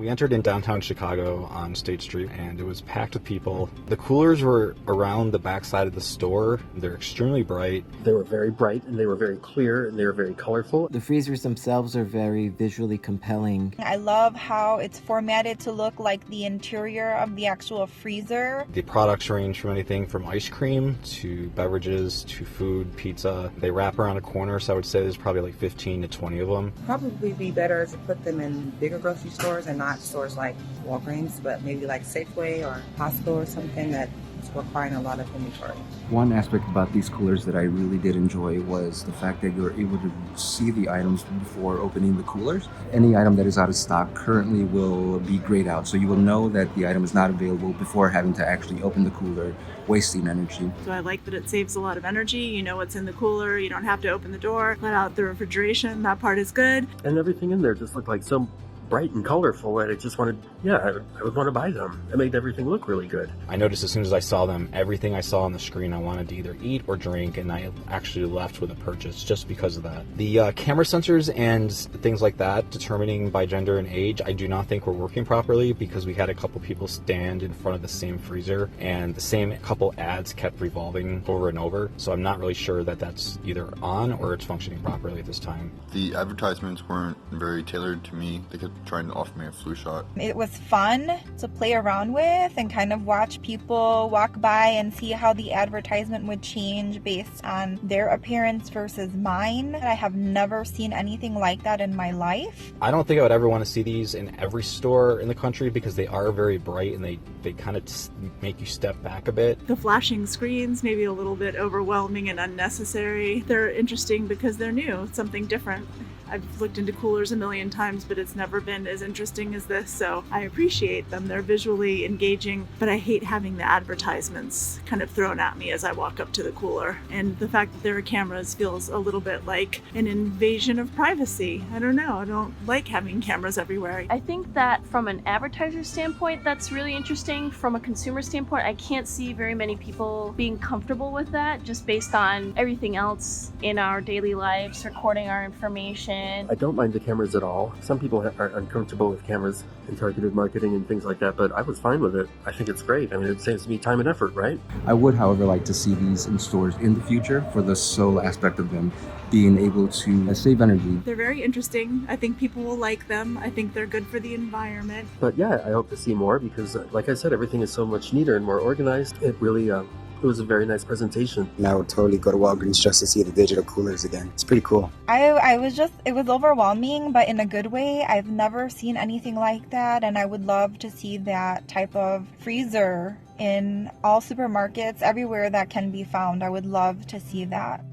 We entered in downtown Chicago on State Street and it was packed with people. The coolers were around the backside of the store. They're extremely bright. They were very bright and they were very clear and they were very colorful. The freezers themselves are very visually compelling. I love how it's formatted to look like the interior of the actual freezer. The products range from anything from ice cream to beverages to food, pizza. They wrap around a corner, so I would say there's probably like 15 to 20 of them. Probably be better to put them in bigger grocery stores and not stores like Walgreens, but maybe like Safeway or Costco or something that's requiring a lot of inventory. One aspect about these coolers that I really did enjoy was the fact that you're able to see the items before opening the coolers. Any item that is out of stock currently will be grayed out, so you will know that the item is not available before having to actually open the cooler, wasting energy. So I like that it saves a lot of energy. You know what's in the cooler. You don't have to open the door, let out the refrigeration. That part is good. And everything in there just looked like so bright and colorful, and I just wanted, I would want to buy them. It made everything look really good. I noticed as soon as I saw them, everything I saw on the screen I wanted to either eat or drink, and I actually left with a purchase just because of that. The camera sensors and things like that, determining by gender and age, I do not think were working properly because we had a couple people stand in front of the same freezer and the same couple ads kept revolving over and over. So I'm not really sure that that's either on or it's functioning properly at this time. The advertisements weren't very tailored to me. They kept trying to offer me a flu shot. It was fun to play around with and kind of watch people walk by and see how the advertisement would change based on their appearance versus mine. I have never seen anything like that in my life. I don't think I would ever want to see these in every store in the country because they are very bright and they kind of make you step back a bit. The flashing screens, maybe a little bit overwhelming and unnecessary. They're interesting because they're new, something different. I've looked into coolers a million times, but it's never been as interesting as this, so I appreciate them. They're visually engaging, but I hate having the advertisements kind of thrown at me as I walk up to the cooler. And the fact that there are cameras feels a little bit like an invasion of privacy. I don't know, I don't like having cameras everywhere. I think that from an advertiser standpoint, that's really interesting. From a consumer standpoint, I can't see very many people being comfortable with that, just based on everything else in our daily lives, recording our information. I don't mind the cameras at all. Some people are uncomfortable with cameras and targeted marketing and things like that, but I was fine with it. I think it's great. I mean, it saves me time and effort, right? I would, however, like to see these in stores in the future for the sole aspect of them being able to save energy. They're very interesting. I think people will like them. I think they're good for the environment. But yeah, I hope to see more because, like I said, everything is so much neater and more organized. It really it was a very nice presentation. And I would totally go to Walgreens just to see the digital coolers again. It's pretty cool. It was overwhelming, but in a good way. I've never seen anything like that, and I would love to see that type of freezer in all supermarkets, everywhere that can be found. I would love to see that.